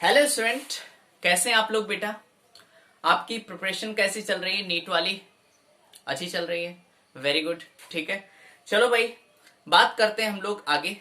Hello student, कैसे हैं आप लोग बेटा। आपकी प्रिपरेशन कैसी चल रही है? नीट वाली अच्छी चल रही है? Very good. ठीक है, चलो भाई बात करते हैं हम लोग आगे।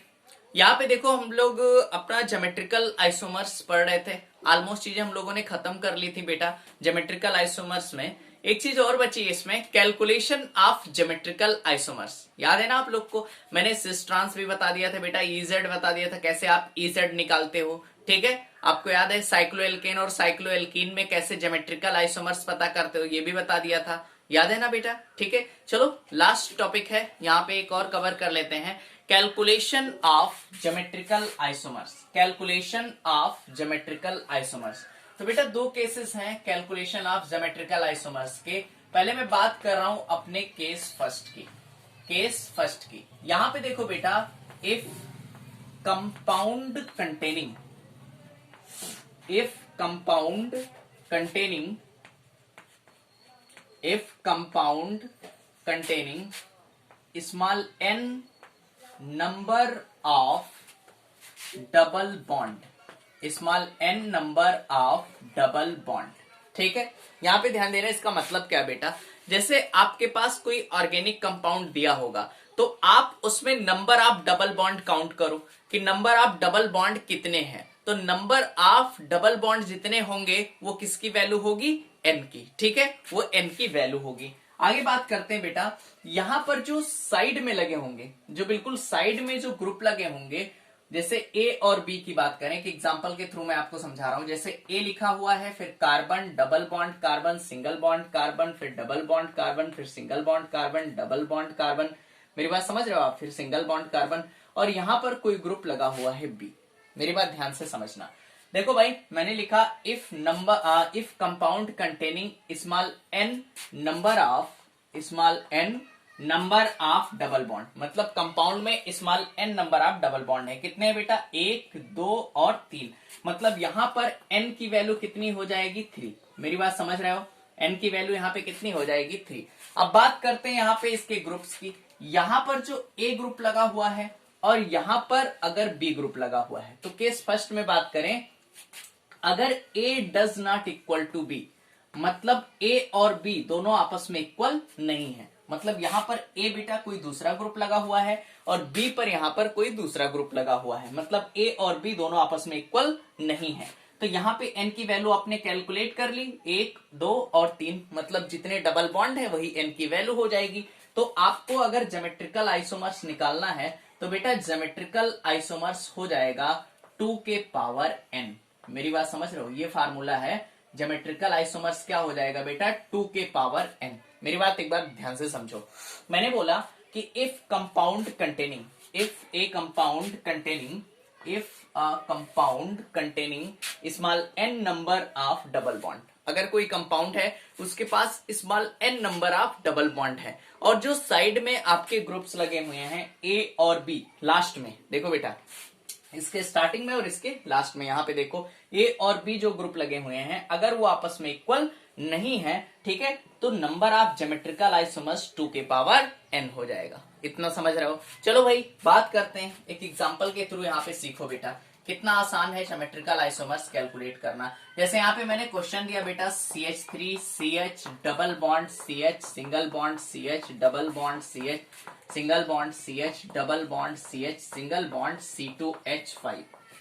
यहाँ पे देखो हम लोग अपना ज्योमेट्रिकल आइसोमर्स पढ़ रहे थे। ऑलमोस्ट चीजें हम लोगों ने खत्म कर ली थी बेटा ज्योमेट्रिकल आइसोमर्स में। एक चीज और बची है इसमें, कैलकुलेशन ऑफ ज्योमेट्रिकल आइसोमर्स। याद है ना आप लोग को? मैंने सिस ट्रांस भी बता दिया था बेटा, ईजेड बता दिया था कैसे आप ईजेड निकालते हो। ठीक है, आपको याद है साइक्लोएल्केन और साइक्लोएल्कीन में कैसे ज्योमेट्रिकल आइसोमर्स पता करते हो, ये भी बता दिया था। याद है ना बेटा? ठीक है, चलो लास्ट टॉपिक है, यहाँ पे एक और कवर कर लेते हैं, calculation of geometrical isomers. Calculation of geometrical isomers. तो बेटा दो केसेस हैं कैलकुलेशन ऑफ ज्योमेट्रिकल आइसोमर्स के। पहले मैं बात कर रहा हूं अपने केस फर्स्ट की। केस फर्स्ट की यहां पे देखो बेटा, if compound containing, if compound containing small n number of double bond, small n number of double bond. ठीक है, यहां पे ध्यान देना, इसका मतलब क्या बेटा, जैसे आपके पास कोई ऑर्गेनिक कंपाउंड दिया होगा तो आप उसमें number of double bond count करो कि नंबर ऑफ डबल बॉन्ड कितने हैं। तो नंबर ऑफ डबल बॉन्ड जितने होंगे वो किसकी वैल्यू होगी? n की। ठीक है, वो n की वैल्यू होगी। आगे बात करते हैं बेटा, यहां पर जो साइड में लगे होंगे, जो बिल्कुल साइड में जो ग्रुप लगे होंगे, जैसे ए और बी की बात करें कि एग्जांपल के थ्रू मैं आपको समझा रहा हूं। जैसे ए लिखा हुआ है, फिर carbon double bond carbon single bond carbon, फिर डबल बॉन्ड कार्बन, फिर single bond carbon, double bond carbon. मेरी बात समझ रहे हो आप? फिर सिंगल बॉन्ड कार्बन, और यहां पर कोई ग्रुप लगा हुआ है बी। मेरी बात ध्यान से समझना। देखो भाई, मैंने लिखा if compound containing small n number of double bond, मतलब कंपाउंड में small n number of double bond है। कितने हैं बेटा? 1, 2 और 3। मतलब यहां पर एन की वैल्यू कितनी हो जाएगी? 3। मेरी बात समझ रहे हो? एन की वैल्यू यहां पे कितनी हो जाएगी? 3। अब बात करते हैं यहां पे इसके ग्रुप्स की। यहां पर जो ए ग्रुप लगा हुआ है और यहां पर अगर बी ग्रुप लगा हुआ है, तो केस फर्स्ट में बात करें, अगर A does not equal to B, मतलब ए और बी दोनों आपस में इक्वल नहीं है, मतलब यहां पर ए बेटा कोई दूसरा ग्रुप लगा हुआ है और बी पर यहां पर कोई दूसरा ग्रुप लगा हुआ है, मतलब ए और बी दोनों आपस में इक्वल नहीं है। तो यहां पे एन की वैल्यू आपने कैलकुलेट कर ली, 1, 2 और 3, मतलब जितने डबल बॉन्ड है वही एन की वैल्यू हो जाएगी। तो आपको अगर ज्योमेट्रिकल आइसोमर्स निकालना है तो बेटा ज्योमेट्रिकल आइसोमर्स हो जाएगा 2 के पावर n। मेरी बात समझ रहे हो? ये फार्मूला है, ज्योमेट्रिकल आइसोमर्स क्या हो जाएगा बेटा? 2 के पावर n। मेरी बात एक बार ध्यान से समझो। मैंने बोला कि if a compound containing small n number of double bond, अगर कोई कंपाउंड है उसके पास small n number of double bond है और जो साइड में आपके ग्रुप्स लगे हुए हैं ए और बी, लास्ट में देखो बेटा, इसके स्टार्टिंग में और इसके लास्ट में, यहां पे देखो ए और बी जो ग्रुप लगे हुए हैं, अगर वो आपस में इक्वल नहीं है, ठीक है, तो नंबर ऑफ ज्योमेट्रिकल आइसोमर्स 2 के पावर n हो जाएगा। इतना समझ रहे हो? चलो भाई बात करते हैं एक एग्जांपल के थ्रू। यहाँ पे सीखो बेटा कितना आसान है ज्योमेट्रिकल आइसोमर्स कैलकुलेट करना। जैसे यहाँ पे मैंने क्वेश्चन दिया बेटा, CH3 CH double bond CH single bond CH double bond CH single bond CH double bond CH single bond C2H5।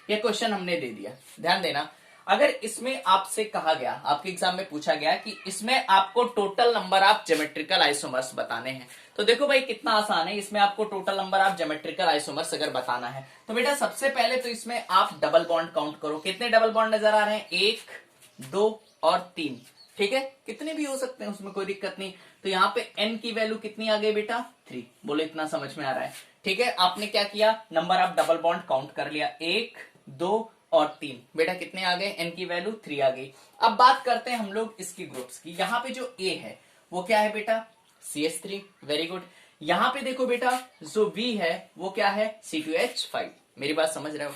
ये क्वेश्चन हमने दे दिया। ध्यान देना, अगर इसमें आपसे कहा गया, आपके एग्जाम में पूछा गया कि इसमें आपको total number of geometrical isomers बताने हैं, तो देखो भाई कितना आसान है। इसमें आपको total number of geometrical isomers अगर बताना है तो बेटा सबसे पहले तो इसमें आप डबल बॉन्ड काउंट करो। कितने डबल बॉन्ड नजर आ रहे हैं? 1, 2 और 3। ठीक है, कितने भी हो सकते हैं, उसमें कोई दिक्कत नहीं। तो यहाँ पे n की वैल्यू कितनी आ गई बेटा? 3। बोलो इतना समझ में आ रहा है? ठीक है, आपने क्या किया, number of double bond count कर लिया, 1, 2 और 3। बेटा कितने आ गए? n की वैल्यू 3 आ गई। अब बात करते हैं हम लोग इसकी ग्रुप्स की। यहाँ पे जो a है वो क्या है बेटा? CH3। Very good. यहाँ पे देखो बेटा जो B है वो क्या है? C2H5। मेरी बात समझ रहे हो?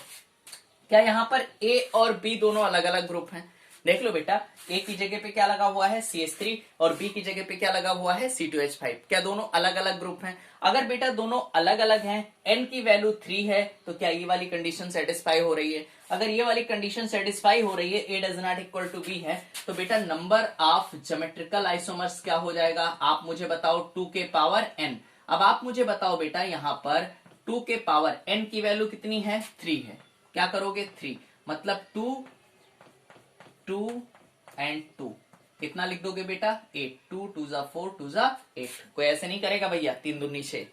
क्या यहाँ पर A और B दोनों अलग अलग ग्रुप हैं? देख लो बेटा, ए की जगह पे क्या लगा हुआ है CH3 और बी की जगह पे क्या लगा हुआ है C2H5। क्या दोनों अलग अलग ग्रुप हैं? अगर बेटा दोनों अलग अलग हैं, n की वैल्यू 3 है, तो क्या ये वाली कंडीशन सेटिस्फाई हो रही है? अगर ये वाली कंडीशन सेटिस्फाई हो रही है, a does not equal to b है, तो बेटा नंबर ऑफ ज्योमेट्रिकल आइसोमर्स क्या हो जाएगा? आप मुझे बताओ 2 के पावर n। अब आप मुझे बताओ बेटा, यहाँ पर 2 के पावर n की वैल्यू कितनी है? 3 है। क्या करोगे? 3 मतलब 2 एंड 2 कितना लिख दोगे बेटा? 8। 2 2 जा 4 2 जा 8। कोई ऐसे नहीं करेगा भैया, 3 दूनी 6,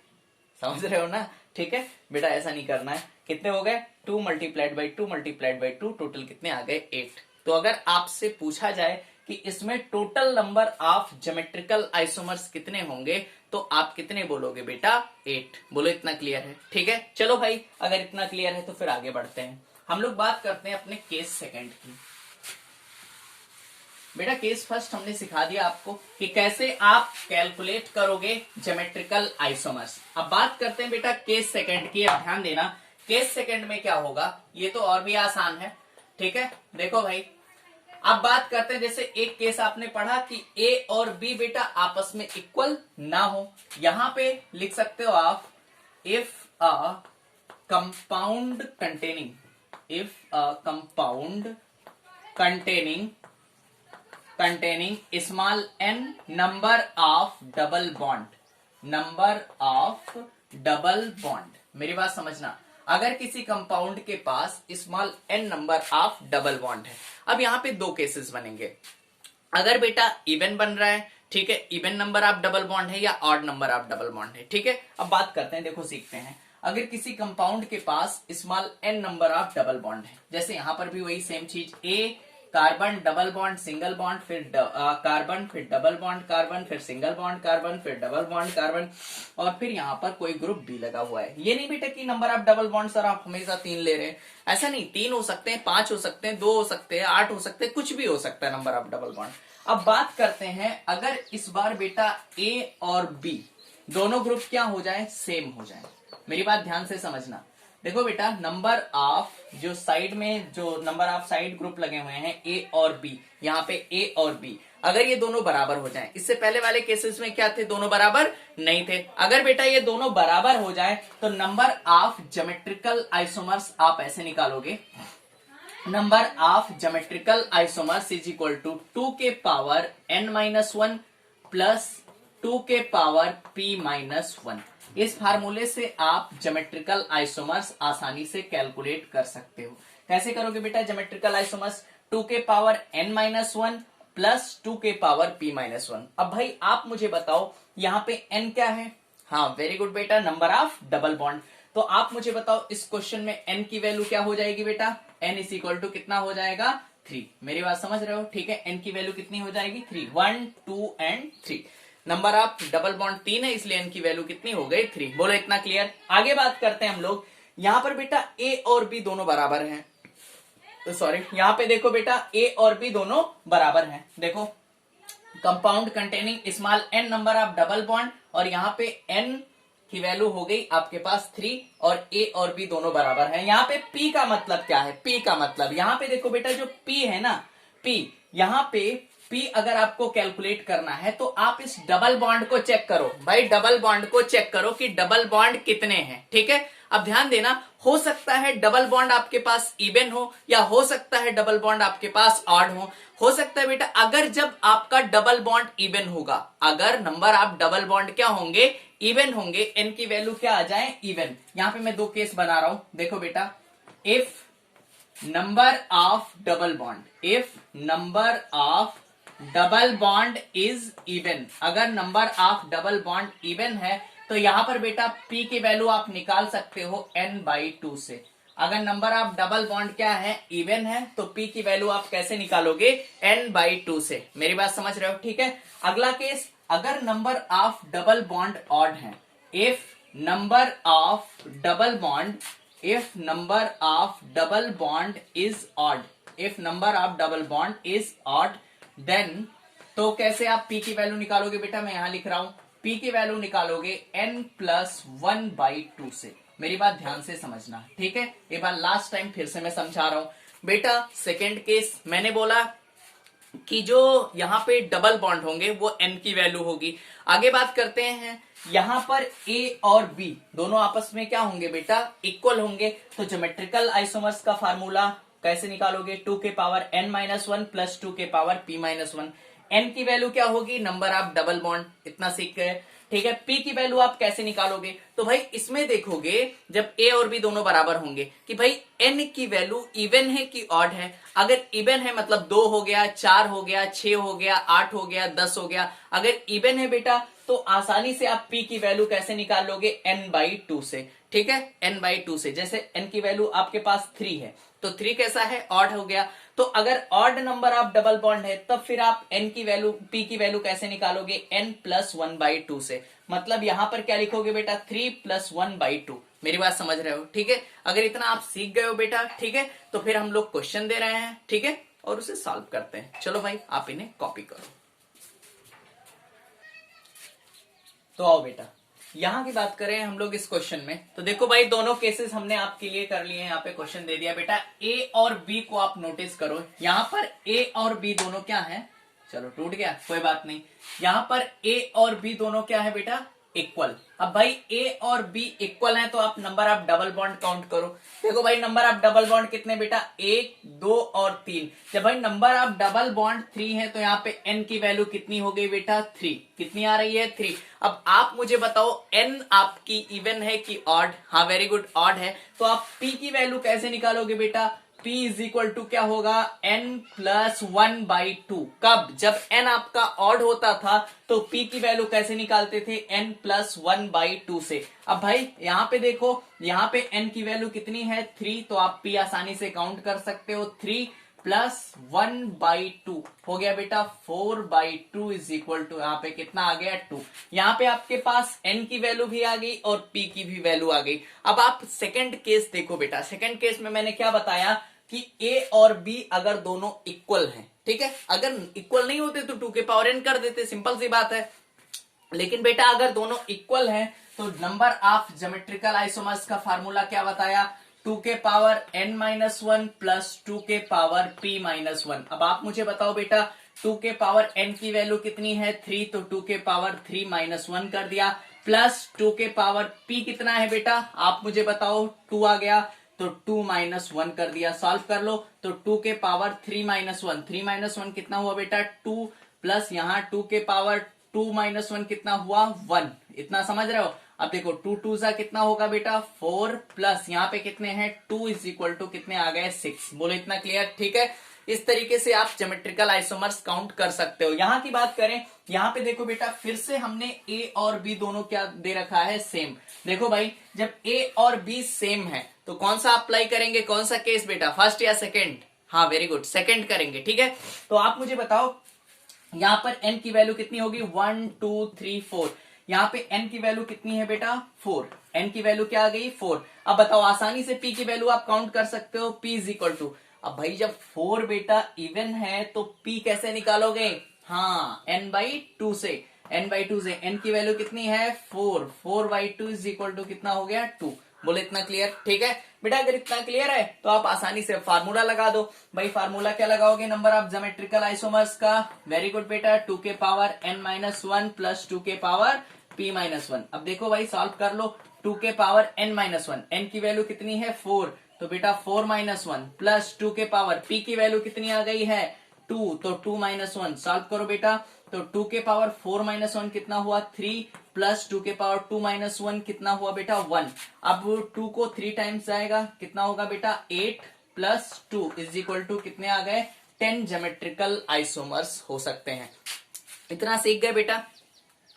समझ रहे हो ना? ठीक है बेटा, ऐसा नहीं करना है। कितने हो गए? 2 multiplied by 2 multiplied by 2, total कितने आ गए? 8। तो अगर आपसे पूछा जाए कि इसमें total number of geometrical isomers कितने होंगे, तो आप कितने बोलोगे बेटा? 8। बोलो, इतना क्लियर है? ठीक है, चलो भाई, अगर इतना क्लियर है तो फिर आगे बढ़ते हैं। हम लोग बात करते हैं अपने केस सेकंड की। बेटा केस फर्स्ट हमने सिखा दिया आपको कि कैसे आप कैलकुलेट करोगे ज्योमेट्रिकल आइसोमर्स। अब बात करते हैं बेटा केस सेकंड की। अब ध्यान देना, केस सेकंड में क्या होगा, ये तो और भी आसान है। ठीक है, देखो भाई, अब बात करते हैं, जैसे एक केस आपने पढ़ा कि ए और बी बेटा आपस में इक्वल ना हो। यहां पे लिख सकते हो आप, if a compound containing, if a compound containing small n number of double bond। मेरी बात समझना, अगर किसी कंपाउंड के पास small n number of double bond है। अब यहाँ पे दो केसेस बनेंगे। अगर बेटा इवन बन रहा है, ठीक है, even number of double bond है, या odd number of double bond है। ठीक है, अब बात करते हैं, देखो सीखते हैं। अगर किसी कंपाउंड के पास small n number of double bond है, जैसे यहां पर भी वही सेम चीज, a carbon double bond single bond, फिर कार्बन, फिर डबल बॉन्ड कार्बन, फिर सिंगल बॉन्ड कार्बन, फिर डबल बॉन्ड कार्बन, और फिर यहाँ पर कोई ग्रुप बी लगा हुआ है। ये नहीं बेटा कि number of double bond sir आप हमेशा 3 ले रहे हैं, ऐसा नहीं। 3 हो सकते हैं, 5 हो सकते हैं, 2 हो सकते हैं, 8 हो सकते हैं, कुछ भी हो सकता है नंबर ऑफ डबल बॉन्ड। अब बात करते हैं, अगर इस बार बेटा ए और बी दोनों ग्रुप क्या हो जाए? सेम हो जाए। मेरी बात ध्यान से समझना। देखो बेटा, नंबर ऑफ जो साइड में, जो नंबर ऑफ साइड ग्रुप लगे हुए हैं ए और बी, यहाँ पे ए और बी, अगर ये दोनों बराबर हो जाएं, इससे पहले वाले केसेस में क्या थे? दोनों बराबर नहीं थे। अगर बेटा ये दोनों बराबर हो जाए, तो नंबर ऑफ ज्योमेट्रिकल आइसोमर्स आप ऐसे निकालोगे, number of geometrical isomers is equal to 2 के पावर n-1 प्लस 2 के पावर p-1। इस फार्मूले से आप ज्योमेट्रिकल आइसोमर्स आसानी से कैलकुलेट कर सकते हो। कैसे करोगे बेटा ज्योमेट्रिकल आइसोमर्स? 2 के पावर n-1 प्लस 2 के पावर p-1। अब भाई आप मुझे बताओ, यहाँ पे n क्या है? हाँ, वेरी गुड बेटा, नंबर ऑफ डबल बॉन्ड। तो आप मुझे बताओ, इस क्वेश्चन में n की वैल्यू क्या हो जाएगी बेटा? n इज इक्वल टू कितना हो जाएगा? 3। मेरी बात समझ रहे हो? ठीक है, n की वैल्यू कितनी हो जाएगी? 3। 1 2 and 3। Number of double bond 3 है, इसलिए n की वैल्यू कितनी हो गई? 3। बोलो, इतना क्लियर? आगे बात करते हैं हम लोग। यहाँ पर बेटा a और b दोनों बराबर हैं, तो सॉरी, यहाँ पे देखो बेटा a और b दोनों बराबर हैं। देखो, compound containing small n number of double bond, और यहाँ पे n की वैल्यू हो गई आपके पास 3, और a और b दोनों बराबर हैं। यहाँ पे p का मतलब क्या है? p का मतलब, यहाँ पे देखो बेटा, जो p है ना, p, यहाँ पे p अगर आपको कैलकुलेट करना है, तो आप इस डबल बॉन्ड को चेक करो भाई, डबल बॉन्ड को चेक करो कि डबल बॉन्ड कितने हैं। ठीक है, अब ध्यान देना, हो सकता है डबल बॉन्ड आपके पास इवन हो, या हो सकता है डबल बॉन्ड आपके पास ऑड हो सकता है बेटा, अगर जब आपका डबल बॉन्ड इवन होगा, अगर नंबर ऑफ डबल बॉन्ड क्या होंगे? इवन होंगे, n की वैल्यू क्या आ जाए? इवन। यहां पे मैं दो केस बना रहा हूं, देखो बेटा, if number of double bond, if number of double bond is even, अगर number of double bond even है, तो यहां पर बेटा p की वैल्यू आप निकाल सकते हो n/2 से। अगर नंबर ऑफ डबल बॉन्ड क्या है? इवन है, तो p की वैल्यू आप कैसे निकालोगे? n/2 से। मेरी बात समझ रहे हो? ठीक है, अगला केस, अगर number of double bond odd है, if number of double bond, if number of double bond is odd, if number of double bond is odd, then तो कैसे आप p की वैल्यू निकालोगे बेटा? मैं यहां लिख रहा हूं, p की वैल्यू निकालोगे n+1/2 से। मेरी बात ध्यान से समझना, ठीक है? एक बार लास्ट टाइम फिर से मैं समझा रहा हूं बेटा। सेकेंड केस मैंने बोला कि जो यहाँ पे डबल बॉन्ड होंगे वो n की वैल्यू होगी। आगे बात करते हैं, यहाँ पर a और b दोनों आपस में क्या होंगे बेटा, इक्वल होंगे। तो ज्योमेट्रिकल आइसोमर्स का फार्मूला कैसे निकालोगे, 2 के power n minus one plus 2 के power p minus one. n की वैल्यू क्या होगी, नंबर ऑफ डबल बॉन्ड, इतना सीख गए। ठीक है, p की वैल्यू आप कैसे निकालोगे, तो भाई इसमें देखोगे जब a और b दोनों बराबर होंगे कि भाई n की वैल्यू इवन है कि ऑड है। अगर इवन है मतलब 2 हो गया, 4 हो गया, 6 हो गया, 8 हो गया, 10 हो गया। अगर इवन है बेटा तो आसानी से आप p की वैल्यू कैसे निकाल लोगे, n/2 से। ठीक है, n/2 से। जैसे n की वैल्यू आपके पास 3 है तो 3 कैसा है, ऑड हो गया। तो अगर odd number of double bond है तब फिर आप n की वैल्यू, p की वैल्यू कैसे निकालोगे, n+1/2 से। मतलब यहां पर क्या लिखोगे बेटा, 3+1/2। मेरी बात समझ रहे हो, ठीक है। अगर इतना आप सीख गए हो बेटा, ठीक है, तो फिर हम लोग क्वेश्चन दे रहे हैं, ठीक है, और उसे सॉल्व करते हैं। चलो भाई आप इन्हें कॉपी करो। तो आओ बेटा यहां की बात करें हम लोग इस क्वेश्चन में, तो देखो भाई दोनों केसेस हमने आपके लिए कर लिए हैं। यहाँ पे क्वेश्चन दे दिया बेटा, ए और बी को आप नोटिस करो। यहाँ पर ए और बी दोनों क्या है, चलो टूट गया कोई बात नहीं। यहाँ पर ए और बी दोनों क्या है बेटा, इक्वल। अब भाई ए और बी इक्वल हैं तो आप number of double bond count करो। देखो भाई नंबर ऑफ डबल बॉन्ड कितने बेटा, 1, 2 और 3। जब भाई नंबर ऑफ डबल बॉन्ड 3 है तो यहाँ पे n की वैल्यू कितनी हो गई बेटा, 3। कितनी आ रही है, 3। अब आप मुझे बताओ n आपकी इवन है कि ऑड, हाँ वेरी गुड ऑड है। तो आप p की वैल्यू कैसे निकालोगे बेटा, p इज इक्वल टू क्या होगा, n+1/2। कब, जब n आपका ऑड होता था तो p की वैल्यू कैसे निकालते थे, n+1/2 से। अब भाई यहाँ पे देखो, यहाँ पे n की वैल्यू कितनी है, 3, तो आप p आसानी से काउंट कर सकते हो। 3+1/2 हो गया बेटा 4/2 इज इक्वल टू, यहाँ पे कितना आ गया, 2। यहाँ पे आपके पास n की वैल्यू भी आ गई और p की भी वैल्यू आ गई। अब आप सेकंड केस देखो बेटा, सेकंड केस में मैंने क्या बताया कि a और b अगर दोनों इक्वल हैं, ठीक है, अगर इक्वल नहीं होते तो 2 के पावर n कर देते, सिंपल सी बात है। लेकिन बेटा अगर दोनों इक्वल हैं तो नंबर ऑफ ज्योमेट्रिकल आइसोमर्स का फार्मूला क्या बताया, 2 के पावर n-1 प्लस 2 के पावर p-1। अब आप मुझे बताओ बेटा 2 के पावर n की वैल्यू कितनी है, 3, तो 2 के पावर 3-1 कर दिया, प्लस 2 के पावर p कितना है बेटा, आप मुझे बताओ, 2 आ गया तो 2-1 कर दिया। सॉल्व कर लो तो 2 के पावर 3-1, 3-1 कितना हुआ बेटा, 2, प्लस यहाँ 2 के पावर 2-1 कितना हुआ, 1। इतना समझ रहे हो। अब देखो 2 2 सा कितना होगा बेटा, 4, प्लस यहाँ पे कितने हैं, 2 इज इक्वल टू कितने आ गए, 6। बोलो इतना क्लियर, ठीक है। इस तरीके से आप ज्योमेट्रिकल आइसोमर्स काउंट कर सकते हो। यहां की बात करें, यहाँ पे देखो बेटा फिर से हमने a और b दोनों क्या दे रखा है, सेम। देखो भाई जब a और b सेम है तो कौन सा अप्लाई करेंगे, कौन सा केस बेटा, फर्स्ट या सेकंड, हाँ वेरी गुड सेकंड करेंगे, ठीक है। तो आप मुझे बताओ यहां पर n की वैल्यू कितनी होगी, 1 2 3 4। यहाँ पे n की वैल्यू कितनी है बेटा, 4। n की वैल्यू क्या आ गई, 4। अब बताओ आसानी से p की वैल्यू आप काउंट कर सकते हो, p इज इक्वल टू, अब भाई जब 4 बेटा इवन है तो p कैसे निकालोगे, हाँ n/2 से। n/2 से n की वैल्यू कितनी है, 4, 4/2 इज इक्वल टू कितना हो गया, 2। बोले इतना क्लियर, ठीक है बेटा। अगर इतना क्लियर है तो आप आसानी से फार्मूला लगा दो। भाई फार्मूला क्या लगाओगे, नंबर ऑफ ज्योमेट्रिकल आइसोमर्स का, वेरी गुड बेटा, 2 के पावर n-1 प्लस 2 के पावर p-1। अब देखो भाई सॉल्व कर लो, 2 के पावर n-1, n की वैल्यू कितनी है, 4, तो बेटा 4-1 प्लस 2 के पावर p की वैल्यू कितनी आ गई है, 2, तो 2-1 सॉल्व करो बेटा। तो 2 के पावर 4-1 कितना हुआ, 3, प्लस 2 के पावर 2-1 कितना हुआ बेटा, 1। अब 2 को 3 टाइम्स जाएगा, कितना होगा बेटा, 8 प्लस 2 इज इक्वल टू कितने आ गए, 10 ज्योमेट्रिकल आइसोमर्स हो सकते हैं। इतना सीख गए बेटा।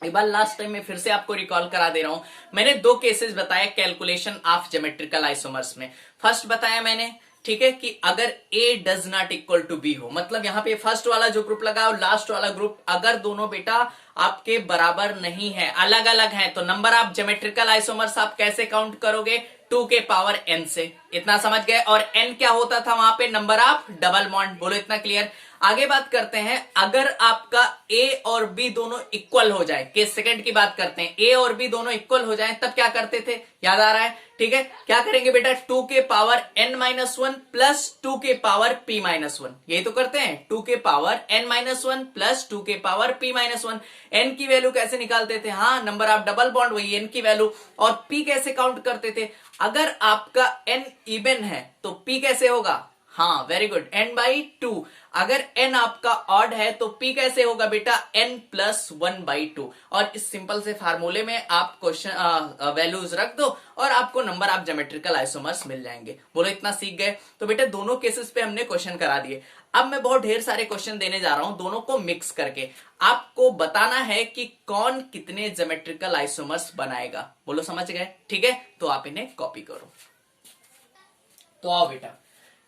एक बार लास्ट टाइम में फिर से आपको रिकॉल करा दे रहा हूं। मैंने 2 केसेस बताए कैलकुलेशन ऑफ ज्योमेट्रिकल आइसोमर्स में। फर्स्ट बताया मैंने, ठीक है, कि अगर a does not equal to b हो, मतलब यहाँ पे फर्स्ट वाला जो ग्रुप लगा और लास्ट वाला ग्रुप अगर दोनों बेटा आपके बराबर नहीं है, अलग अलग हैं, तो नंबर ऑफ ज्योमेट्रिकल आइसोमर्स आप कैसे काउंट करोगे, 2 के पावर n से। इतना समझ गए। और n क्या होता था वहां पे, नंबर ऑफ डबल बॉन्ड। बोलो इतना क्लियर। आगे बात करते हैं, अगर आपका ए और बी दोनों इक्वल हो जाए, केस सेकंड की बात करते हैं, ए और बी दोनों इक्वल हो जाए तब क्या करते थे, याद आ रहा है, ठीक है, क्या करेंगे बेटा, 2 के पावर n-1 प्लस 2 के पावर p-1, यही तो करते हैं, 2 के पावर n-1 प्लस 2 के पावर p-1। n की वैल्यू कैसे निकालते थे, हाँ, नंबर ऑफ डबल बॉन्ड, वही n की वैल्यू, और p कैसे काउंट करते थे, अगर आपका n इवन है तो p कैसे होगा, हाँ, वेरी गुड, n/2, अगर n आपका ऑड है तो p कैसे होगा बेटा, n+1/2, और इस सिंपल से फार्मूले में आप क्वेश्चन वैल्यूज रख दो और आपको नंबर ऑफ ज्योमेट्रिकल आइसोमर्स मिल जाएंगे। बोलो इतना सीख गए। तो बेटा दोनों केसेस पे हमने क्वेश्चन करा दिए। अब मैं बहुत ढेर सारे क्वेश्चन देने जा रहा हूं, दोनों को मिक्स करके आपको बताना है कि कौन कितने ज्योमेट्रिकल आइसोमर्स बनाएगा। बोलो समझ गए, ठीक है, तो आप इन्हें कॉपी करो। तो आओ बेटा,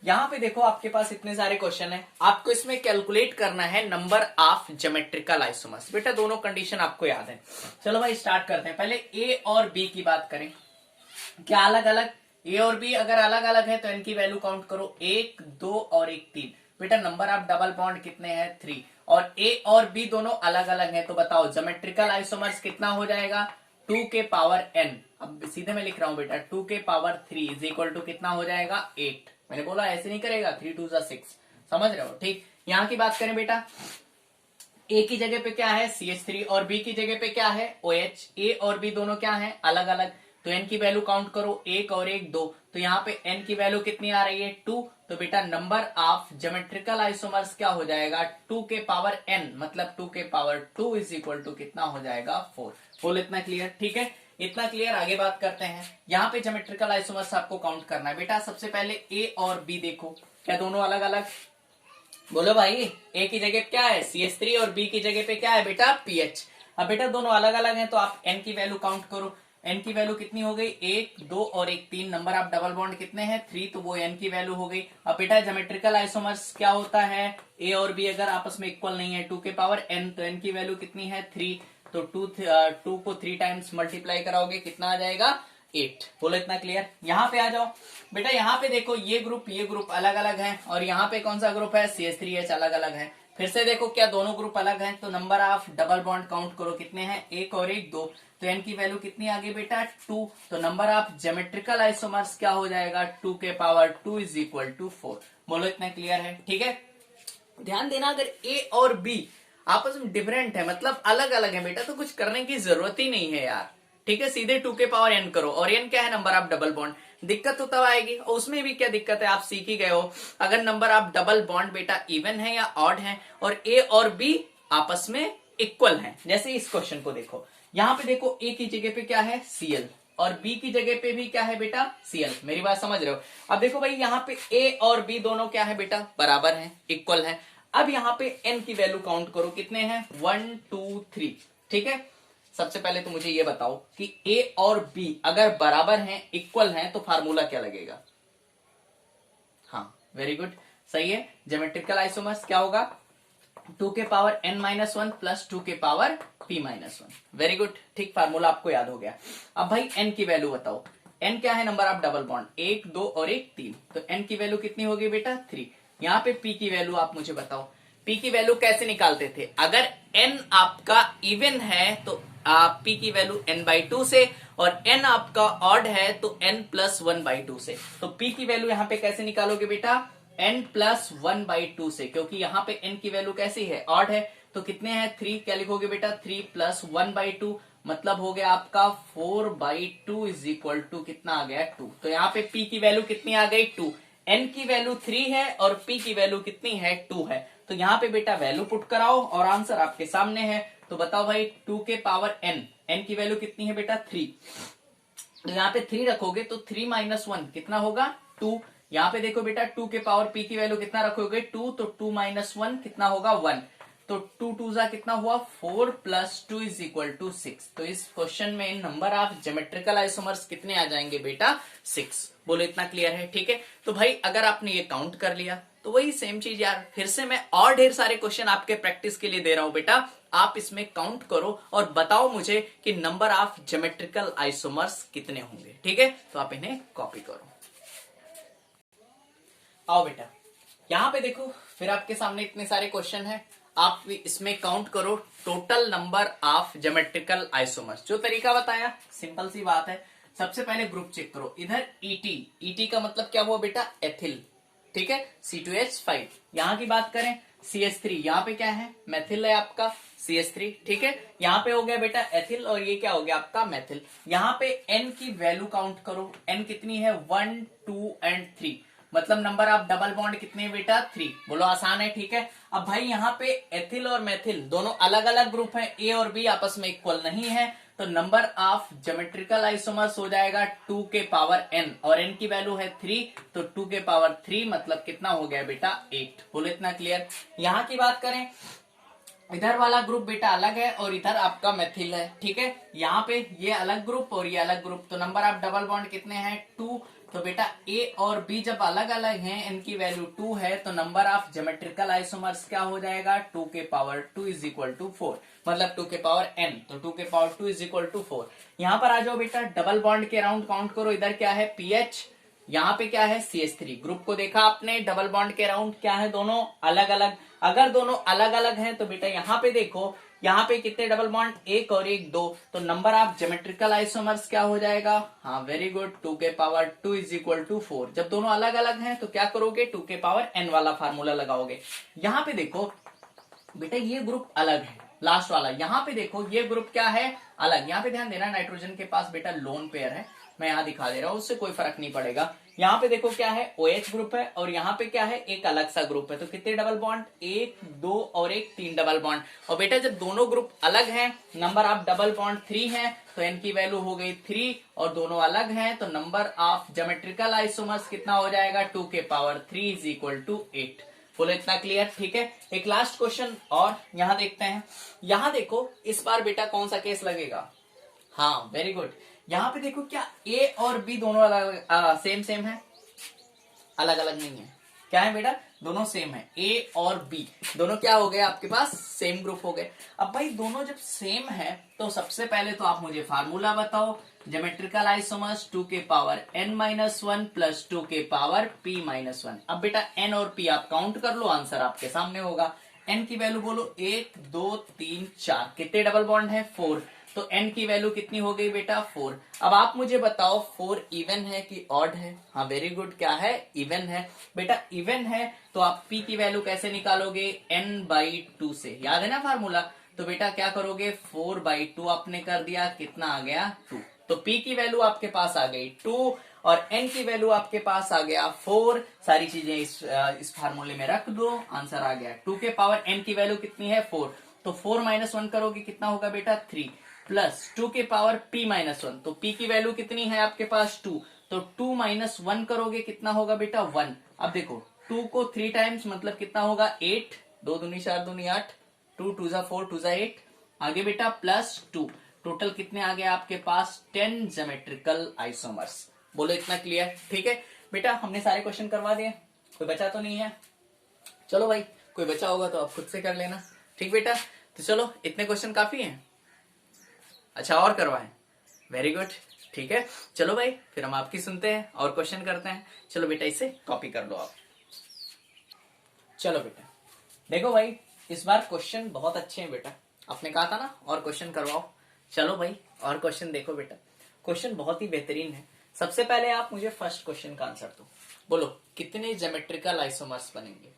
यहां पे देखो आपके पास इतने सारे क्वेश्चन है, आपको इसमें कैलकुलेट करना है नंबर ऑफ ज्योमेट्रिकल आइसोमर्स। बेटा दोनों कंडीशन आपको याद है। चलो भाई स्टार्ट करते हैं। पहले ए और बी की बात करें, क्या अलग अलग, ए और बी अगर अलग अलग है तो इनकी वैल्यू काउंट करो, 1 2 और 1 3। बेटा नंबर ऑफ डबल बॉन्ड कितने हैं, 3, और ए और बी दोनों अलग अलग हैं, तो बताओ ज्योमेट्रिकल आइसोमर्स कितना हो जाएगा, 2 के पावर n। अब सीधे मैं लिख रहा हूं बेटा, 2 के पावर 3 इज इक्वल टू कितना हो जाएगा, 8। मैंने बोला ऐसे नहीं करेगा, 3 2 6, समझ रहे हो, ठीक। यहां की बात करें बेटा, ए की जगह पे क्या है CH3 और बी की जगह पे क्या है OH। ए और बी दोनों क्या है, अलग अलग, तो n की वैल्यू काउंट करो, 1 और 1 2, तो यहाँ पे n की वैल्यू कितनी आ रही है, 2। तो बेटा नंबर ऑफ ज्योमेट्रिकल आइसोमर्स क्या हो जाएगा, 2 के पावर n, मतलब 2 के पावर 2 इज इक्वल टू कितना हो जाएगा, 4। बोलो इतना क्लियर, ठीक है, इतना क्लियर। आगे बात करते हैं, यहाँ पे ज्योमेट्रिकल आइसोमर्स आपको काउंट करना है। बेटा सबसे पहले ए और बी देखो, क्या दोनों अलग अलग, बोलो भाई, ए की जगह क्या है CH3 और बी की जगह पे क्या है बेटा PH। अब बेटा दोनों अलग अलग हैं तो आप n की वैल्यू काउंट करो, n की वैल्यू कितनी हो गई, 1 2 और 1 3। नंबर ऑफ डबल बॉन्ड कितने हैं, 3, तो वो n की वैल्यू हो गई। अब बेटा ज्योमेट्रिकल आइसोमर्स क्या होता है, ए और बी अगर आपस में इक्वल नहीं है, 2 के पावर n, तो n की वैल्यू कितनी है, 3, तो 2 को 3 टाइम्स मल्टीप्लाई कराओगे कितना आ जाएगा, 8। बोलो इतना क्लियर। यहाँ पे आ जाओ बेटा, यहाँ पे देखो ये ग्रुप अलग अलग है, और यहाँ पे कौन सा ग्रुप है, CH3H अलग अलग है। फिर से देखो क्या दोनों ग्रुप अलग हैं, तो number of double bond count करो कितने हैं, 1 और 1 2, तो n की वैल्यू कितनी आ गई बेटा, 2। तो नंबर ऑफ ज्योमेट्रिकल आइसोमर्स क्या हो जाएगा, 2 के पावर 2 इज इक्वल टू 4। बोलो इतना क्लियर है, ठीक है। ध्यान देना, अगर ए और बी आपस में डिफरेंट है, मतलब अलग अलग है बेटा, तो कुछ करने की जरूरत ही नहीं है यार, ठीक है, सीधे 2 के पावर n करो, और n क्या है, नंबर ऑफ डबल बॉन्ड। दिक्कत तो तब आएगी, और उसमें भी क्या दिक्कत है, आप सीख ही गए हो, अगर नंबर ऑफ डबल बॉन्ड बेटा इवन है या ऑड है, और ए और बी आपस में इक्वल है। जैसे इस क्वेश्चन को देखो, यहाँ पे देखो ए की जगह पे क्या है Cl, और बी की जगह पे भी क्या है बेटा Cl। मेरी बात समझ रहे हो। अब देखो भाई, यहाँ पे ए और बी दोनों क्या है बेटा, बराबर है, इक्वल है। अब यहाँ पे n की वैल्यू काउंट करो, कितने हैं, 1 2 3, ठीक है। सबसे पहले तो मुझे ये बताओ कि a और b अगर बराबर हैं, इक्वल हैं, तो फार्मूला क्या लगेगा, हाँ वेरी गुड, सही है। ज्योमेट्रिकल आइसोमर्स क्या होगा, 2 के पावर n-1 प्लस 2 के पावर p-1, वेरी गुड, ठीक, फार्मूला आपको याद हो गया। अब भाई n की वैल्यू बताओ, n क्या है, नंबर ऑफ डबल बॉन्ड, 1 2 और 1 3, तो n की वैल्यू कितनी होगी बेटा, 3। यहाँ पे p की वैल्यू आप मुझे बताओ, p की वैल्यू कैसे निकालते थे, अगर n आपका इवन है तो p की वैल्यू n/2 से, और n आपका ऑड है तो n+1/2 से। तो p की वैल्यू यहाँ पे कैसे निकालोगे बेटा, n+1/2 से, क्योंकि यहाँ पे n की वैल्यू कैसी है, ऑड है, तो कितने हैं, 3, क्या लिखोगे बेटा, 3+1/2, मतलब हो गया आपका 4/2 इज इक्वल टू कितना आ गया, 2। तो यहाँ पे p की वैल्यू कितनी आ गई, 2, n की वैल्यू 3 है और p की वैल्यू कितनी है, 2 है। तो यहाँ पे बेटा वैल्यू पुट कराओ और आंसर आपके सामने है। तो बताओ भाई, 2 के पावर n की वैल्यू कितनी है बेटा, 3, तो यहाँ पे 3 रखोगे तो 3 - 1 कितना होगा, 2। यहाँ पे देखो बेटा, 2 के पावर p की वैल्यू कितना रखोगे, 2, तो 2 - 1 कितना होगा, 1, तो 2 2 जा कितना हुआ, 4 + 2 इज इक्वल टू 6। तो इस क्वेश्चन में नंबर ऑफ ज्योमेट्रिकल आइसोमर्स कितने आ जाएंगे बेटा, 6। बोलो इतना क्लियर है, ठीक है। तो भाई अगर आपने ये काउंट कर लिया तो वही सेम चीज यार, फिर से मैं और ढेर सारे क्वेश्चन आपके प्रैक्टिस के लिए दे रहा हूं बेटा, आप इसमें काउंट करो और बताओ मुझे कि नंबर ऑफ ज्योमेट्रिकल आइसोमर्स कितने होंगे, ठीक है। तो आप इन्हें कॉपी करो। आओ बेटा, यहाँ पे देखो फिर आपके सामने इतने सारे क्वेश्चन हैं, आप इसमें काउंट करो total number of geometrical isomers. जो तरीका बताया सिंपल सी बात है, सबसे पहले ग्रुप चेक करो। इधर ईटी, ईटी का मतलब क्या हुआ बेटा, एथिल, ठीक है, C2H5। यहाँ की बात करें CH3, यहाँ पे क्या है, मेथिल है आपका CH3, ठीक है। यहाँ पे हो गया बेटा एथिल और ये क्या हो गया आपका मेथिल। यहाँ पे N की वैल्यू काउंट करो, N कितनी है 1 2 एंड 3, मतलब नंबर ऑफ डबल बॉन्ड कितने हैं बेटा 3। बोलो आसान है, ठीक है। अब भाई यहाँ पे एथिल और मेथिल दोनों अलग अलग ग्रुप हैं, A और B आपस में इक्वल नहीं है, तो नंबर ऑफ ज्योमेट्रिकल आइसोमर्स हो जाएगा 2 के पावर n, और n की वैल्यू है 3, तो 2 के पावर 3 मतलब कितना हो गया बेटा 8। बोलो इतना क्लियर। यहाँ की बात करें, इधर वाला ग्रुप बेटा अलग है और इधर आपका मेथिल है, ठीक है। यहाँ पे ये अलग ग्रुप और ये अलग ग्रुप, तो नंबर ऑफ डबल बॉन्ड कितने हैं 2। तो बेटा A और B जब अलग अलग हैं, इनकी वैल्यू 2 है, तो नंबर ऑफ ज्योमेट्रिकल आइसोमर्स क्या हो जाएगा 2 के पावर 2 इज इक्वल टू 4, मतलब 2 के पावर n, तो 2 के पावर 2 इज इक्वल टू 4। यहाँ पर आ जाओ बेटा, डबल बॉन्ड के अराउंड काउंट करो। इधर क्या है PH, यहाँ पे क्या है CH3। ग्रुप को देखा आपने, डबल बॉन्ड के अराउंड क्या है, दोनों अलग अलग। अगर दोनों अलग अलग हैं तो बेटा यहाँ पे देखो, यहाँ पे कितने डबल बॉन्ड, एक और एक, दो, तो नंबर ऑफ ज्योमेट्रिकल आइसोमर्स क्या हो जाएगा, हाँ वेरी गुड, 2 के पावर 2 इज इक्वल टू 4। जब दोनों अलग अलग हैं तो क्या करोगे, 2 के पावर n वाला फार्मूला लगाओगे। यहाँ पे देखो बेटा ये ग्रुप अलग है, लास्ट वाला। यहाँ पे देखो ये ग्रुप क्या है, अलग। यहाँ पे ध्यान देना, नाइट्रोजन के पास बेटा लोन पेयर है, मैं यहाँ दिखा दे रहा हूँ, उससे कोई फर्क नहीं पड़ेगा। यहाँ पे देखो क्या है OH ग्रुप है और यहाँ पे क्या है एक अलग सा ग्रुप है, तो कितने डबल बॉन्ड, 1 2 और 1 3 डबल बॉन्ड। और बेटा जब दोनों ग्रुप अलग हैं, नंबर ऑफ डबल बॉन्ड 3 है, तो n की वैल्यू हो गई 3, और दोनों अलग हैं तो नंबर ऑफ ज्योमेट्रिकल आइसोमर्स कितना हो जाएगा 2 के पावर 3 इज इक्वल टू 8। बोलो इतना क्लियर, ठीक है। एक लास्ट क्वेश्चन और यहाँ देखते हैं। यहाँ देखो इस बार बेटा कौन सा केस लगेगा, हाँ वेरी गुड। यहाँ पे देखो क्या A और B दोनों अलग सेम सेम है, अलग अलग नहीं है, क्या है बेटा दोनों सेम है। A और B दोनों क्या हो गए आपके पास, सेम ग्रुप हो गए। अब भाई दोनों जब सेम है तो सबसे पहले तो आप मुझे फार्मूला बताओ, ज्योमेट्रिकल आइसोमर्स 2 के पावर n-1 प्लस 2 के पावर p-1। अब बेटा n और p आप काउंट कर लो, आंसर आपके सामने होगा। n की वैल्यू बोलो 1 2 3 4, कितने डबल बॉन्ड है 4, तो n की वैल्यू कितनी हो गई बेटा 4। अब आप मुझे बताओ 4 इवन है कि ऑड है, हाँ वेरी गुड, क्या है इवन है। बेटा इवन है तो आप p की वैल्यू कैसे निकालोगे, n/2 से, याद है ना फार्मूला। तो बेटा क्या करोगे 4/2 आपने कर दिया, कितना आ गया 2, तो p की वैल्यू आपके पास आ गई 2 और n की वैल्यू आपके पास आ गया 4। सारी चीजें इस फार्मूले में रख दो, आंसर आ गया 2 के पावर n की वैल्यू कितनी है 4, तो 4-1 करोगे कितना होगा बेटा 3, प्लस 2 के पावर p-1, तो p की वैल्यू कितनी है आपके पास 2, तो 2-1 करोगे कितना होगा बेटा 1। अब देखो 2 को 3 टाइम्स मतलब कितना होगा 8, 2 दूनी 4 दूनी 8, 2 2 4 2 8, आगे बेटा प्लस 2, टोटल कितने आ गए आपके पास 10 ज्योमेट्रिकल आइसोमर्स। बोलो इतना क्लियर, ठीक है बेटा। हमने सारे क्वेश्चन करवा दिए, कोई बचा तो नहीं है, चलो भाई कोई बचा होगा तो आप खुद से कर लेना, ठीक बेटा। तो चलो इतने क्वेश्चन काफी हैं, अच्छा और करवाएं, वेरी गुड, ठीक है। चलो भाई फिर हम आपकी सुनते हैं और क्वेश्चन करते हैं। चलो बेटा इसे कॉपी कर लो आप। चलो बेटा देखो भाई इस बार क्वेश्चन बहुत अच्छे हैं बेटा, आपने कहा था ना और क्वेश्चन करवाओ। चलो भाई और क्वेश्चन देखो बेटा, क्वेश्चन बहुत ही बेहतरीन है। सबसे पहले आप मुझे फर्स्ट क्वेश्चन का आंसर दो, बोलो कितने ज्योमेट्रिकल आइसोमर्स बनेंगे।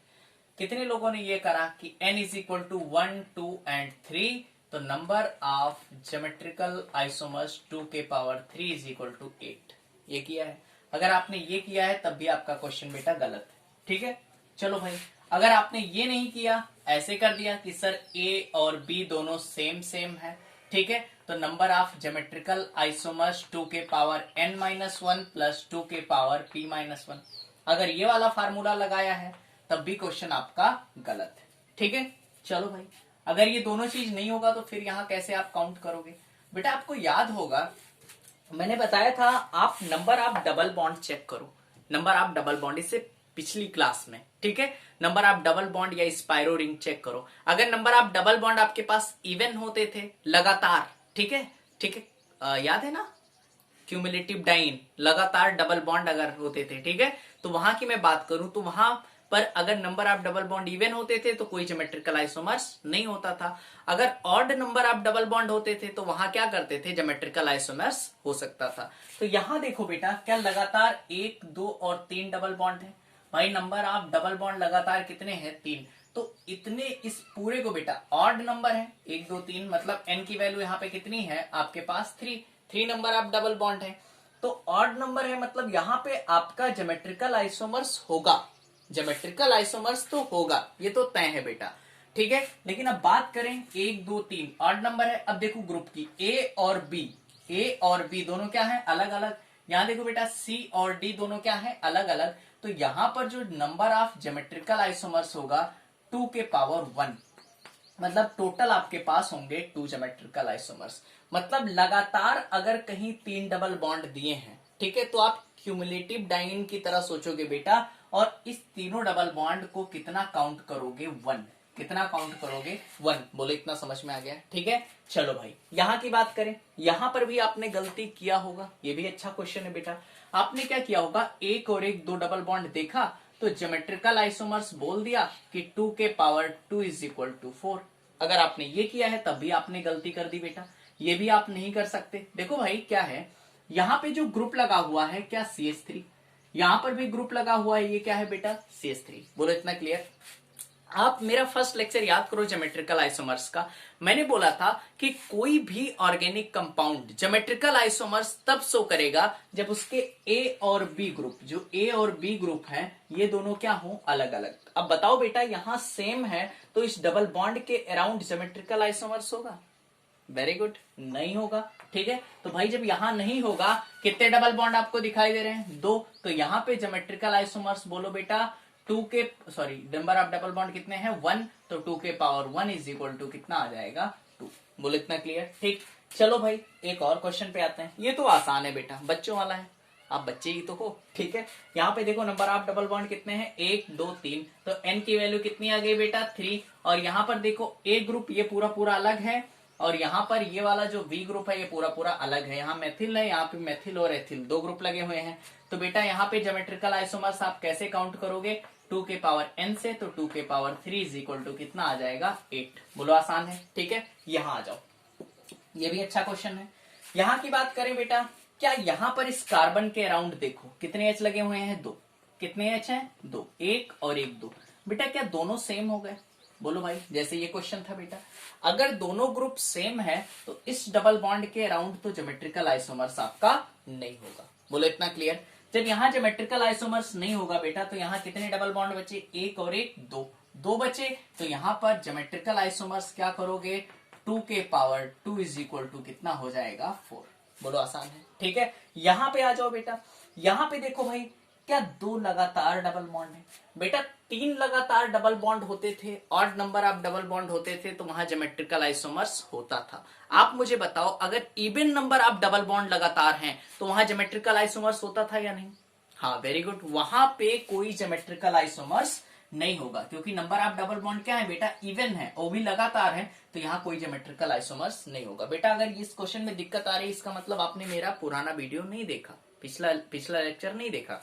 कितने लोगों ने ये करा कि n is equal to 1 2 and 3, तो नंबर ऑफ ज्योमेट्रिकल आइसोमर्स 2 के पावर 3 इज इक्वल टू 8, ये किया है। अगर आपने ये किया है तब भी आपका क्वेश्चन बेटा गलत है, ठीक है। चलो भाई अगर आपने ये नहीं किया, ऐसे कर दिया कि सर A और B दोनों सेम सेम है, ठीक है, तो नंबर ऑफ ज्योमेट्रिकल आइसोमर्स 2 के पावर n-1 प्लस 2 के पावर p-1, अगर ये वाला फार्मूला लगाया है तब भी क्वेश्चन आपका गलत है, ठीक है। चलो भाई अगर ये दोनों चीज नहीं होगा तो फिर यहाँ कैसे आप काउंट करोगे बेटा। आपको याद होगा मैंने बताया था आप number of double bond check करो, नंबर ऑफ डबल बॉन्ड, इससे पिछली क्लास में, ठीक है। नंबर ऑफ डबल बॉन्ड या स्पाइरो रिंग चेक करो, अगर नंबर ऑफ डबल बॉन्ड आपके पास इवन होते थे लगातार, ठीक है, ठीक है, याद है ना क्यूमुलेटिव डाइन, लगातार डबल बॉन्ड अगर होते थे, ठीक है, तो वहां की मैं बात करूं तो वहां पर अगर number of double bond even होते थे तो कोई ज्योमेट्रिकल आइसोमर्स नहीं होता था। अगर odd number of double bond होते थे तो वहां क्या करते थे, ज्योमेट्रिकल आइसोमर्स हो सकता था। तो यहां देखो बेटा, क्या लगातार 1, 2 और 3 डबल बॉन्ड है? भाई नंबर ऑफ डबल बॉन्ड लगातार कितने हैं? 3। तो इतने इस पूरे को बेटा ऑड नंबर है 1, 2, 3, मतलब n की वैल्यू यहाँ पे कितनी है आपके पास? 3 नंबर ऑफ डबल बॉन्ड है। तो ऑड नंबर है मतलब यहाँ पे आपका ज्योमेट्रिकल आइसोमर्स होगा, ज्योमेट्रिकल आइसोमर्स तो होगा, ये तो तय है बेटा। ठीक है, लेकिन अब बात करें 1, 2, 3 ऑड नंबर है। अब देखो ग्रुप की ए और बी दोनों क्या है? अलग अलग। यहां देखो बेटा सी और डी दोनों क्या है? अलग अलग। तो यहां पर जो नंबर ऑफ ज्योमेट्रिकल आइसोमर्स होगा 2 के पावर 1, मतलब टोटल आपके पास होंगे 2 ज्योमेट्रिकल आइसोमर्स। मतलब लगातार अगर कहीं 3 डबल बॉन्ड दिए हैं, ठीक है, तो आप क्यूमुलेटिव डाइन की तरह सोचोगे बेटा, और इस तीनों डबल बॉन्ड को कितना काउंट करोगे? 1। कितना काउंट करोगे? 1। बोलो इतना समझ में आ गया? ठीक है, चलो भाई यहां की बात करें, यहां पर भी आपने गलती किया होगा, ये भी अच्छा क्वेश्चन है बेटा। आपने क्या किया होगा, एक और एक 2 डबल बॉन्ड देखा तो ज्योमेट्रिकल आइसोमर्स बोल दिया कि 2 के पावर 2 इज इक्वल टू 4। अगर आपने ये किया है तब भी आपने गलती कर दी बेटा, ये भी आप नहीं कर सकते। देखो भाई क्या है, यहां पे जो ग्रुप लगा हुआ है क्या? CH3। यहां पर भी ग्रुप लगा हुआ है, ये क्या है बेटा? CH3। बोलो इतना क्लियर? आप मेरा फर्स्ट लेक्चर याद करो ज्योमेट्रिकल आइसोमर्स का। मैंने बोला था कि कोई भी ऑर्गेनिक कंपाउंड ज्योमेट्रिकल आइसोमर्स तब शो करेगा जब उसके ए और बी ग्रुप, जो ए और बी ग्रुप हैं, ये दोनों क्या हो? अलग अलग। अब बताओ बेटा, यहां सेम है तो इस डबल बॉन्ड के अराउंड ज्योमेट्रिकल आइसोमर्स होगा? वेरी गुड, नहीं होगा। ठीक है, तो भाई जब यहां नहीं होगा, कितने डबल बॉन्ड आपको दिखाई दे रहे हैं? 2। तो यहां पे ज्योमेट्रिकल आइसोमर्स बोलो बेटा 2 के, sorry number of double bond कितने हैं? 1। तो 2 के पावर 1 इज इक्वल टू कितना आ जाएगा? 2। बोलो इतना क्लियर? ठीक, चलो भाई एक और क्वेश्चन पे आते हैं। ये तो आसान है बेटा, बच्चों वाला है, आप बच्चे ही तो हो। ठीक है, यहाँ पे देखो नंबर ऑफ डबल बॉन्ड कितने हैं? 1, 2, 3। तो n की वैल्यू कितनी आ गई बेटा? 3। और यहाँ पर देखो ए ग्रुप ये पूरा पूरा अलग है, और यहाँ पर ये वाला जो बी ग्रुप है ये पूरा पूरा अलग है। यहाँ मेथिल है, यहाँ पे मेथिल और एथिल 2 ग्रुप लगे हुए हैं। तो बेटा यहाँ पे ज्योमेट्रिकल आइसोमर्स आप कैसे काउंट करोगे? 2 के पावर n से, तो 2 के पावर 3 इज इक्वल टू कितना आ जाएगा? 8। बोलो आसान है? ठीक है, यहाँ आ जाओ, ये भी अच्छा क्वेश्चन है। यहाँ की बात करें बेटा, क्या यहाँ पर इस कार्बन के अराउंड देखो कितने एच लगे हुए हैं? 2। कितने एच हैं? 2। 1 और 1 2। बेटा क्या दोनों सेम हो गए? बोलो भाई, जैसे ये क्वेश्चन था बेटा, अगर दोनों ग्रुप सेम है तो इस डबल बॉन्ड के अराउंड तो ज्योमेट्रिकल आइसोमर्स आपका नहीं होगा। बोलो इतना क्लियर? जब यहाँ ज्योमेट्रिकल आइसोमर्स नहीं होगा बेटा, तो यहाँ कितने डबल बॉन्ड बचे? 1 और 1 2। 2 बचे, तो यहाँ पर ज्योमेट्रिकल आइसोमर्स क्या करोगे? 2 के पावर 2 इज इक्वल टू कितना हो जाएगा? 4। बोलो आसान है? ठीक है, यहाँ पे आ जाओ बेटा। यहाँ पे देखो भाई, क्या 2 लगातार डबल बॉन्ड है? बेटा 3 लगातार डबल बॉन्ड होते थे, odd number of double bond होते थे, तो वहां ज्योमेट्रिकल आइसोमर्स होता था। आप मुझे बताओ, अगर even number of double bond लगातार हैं तो वहां ज्योमेट्रिकल आइसोमर्स होता था या नहीं? हाँ वेरी गुड, वहां पे कोई ज्योमेट्रिकल आइसोमर्स नहीं होगा, क्योंकि नंबर ऑफ डबल बॉन्ड क्या है बेटा? इवन है, वो भी लगातार है, तो यहाँ कोई ज्योमेट्रिकल आइसोमर्स नहीं होगा। बेटा अगर इस क्वेश्चन में दिक्कत आ रही है, इसका मतलब आपने मेरा पुराना वीडियो नहीं देखा, पिछला लेक्चर नहीं देखा,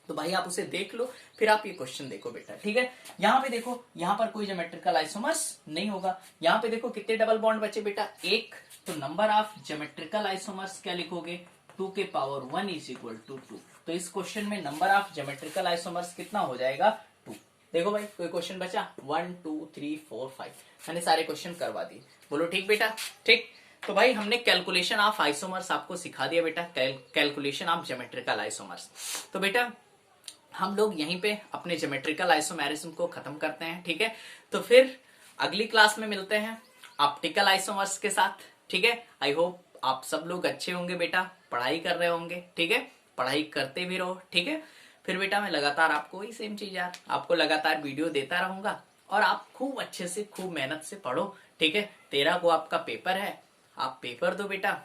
तो भाई आप उसे देख लो, फिर आप ये क्वेश्चन देखो बेटा। ठीक है, यहाँ पे देखो, यहाँ पर कोई ज्योमेट्रिकल आइसोमर्स नहीं होगा। यहाँ पे देखो कितने डबल बॉन्ड बचे बेटा? 1। तो नंबर ऑफ ज्योमेट्रिकल आइसोमर्स क्या लिखोगे? 2 के पावर 1 इज इक्वल टू 2। तो इस क्वेश्चन में नंबर ऑफ ज्योमेट्रिकल आइसोमर्स कितना हो जाएगा? 2। देखो भाई कोई क्वेश्चन बचा? 1 2 3 4 5, मैंने सारे क्वेश्चन करवा दिए। बोलो ठीक बेटा? ठीक, तो भाई हमने कैलकुलेशन ऑफ आइसोमर्स आपको सिखा दिया बेटा, कैलकुलेशन ऑफ ज्योमेट्रिकल आइसोमर्स। तो बेटा हम लोग यहीं पे अपने ज्योमेट्रिकल आइसोमेरिज्म को खत्म करते हैं। ठीक है, तो फिर अगली क्लास में मिलते हैं ऑप्टिकल आइसोमर्स के साथ। ठीक है, आई होप आप सब लोग अच्छे होंगे बेटा, पढ़ाई कर रहे होंगे। ठीक है, पढ़ाई करते भी रहो। ठीक है, फिर बेटा मैं लगातार आपको वही सेम चीज यार, आपको लगातार वीडियो देता रहूंगा, और आप खूब अच्छे से खूब मेहनत से पढ़ो। ठीक है, 13 को आपका पेपर है, आप पेपर दो बेटा,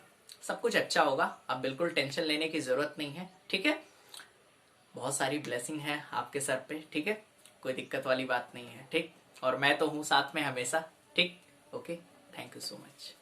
सब कुछ अच्छा होगा, आप बिल्कुल टेंशन लेने की जरूरत नहीं है। ठीक है, बहुत सारी ब्लेसिंग है आपके सर पे। ठीक है, कोई दिक्कत वाली बात नहीं है। ठीक, और मैं तो हूँ साथ में हमेशा। ठीक, okay, thank you so much.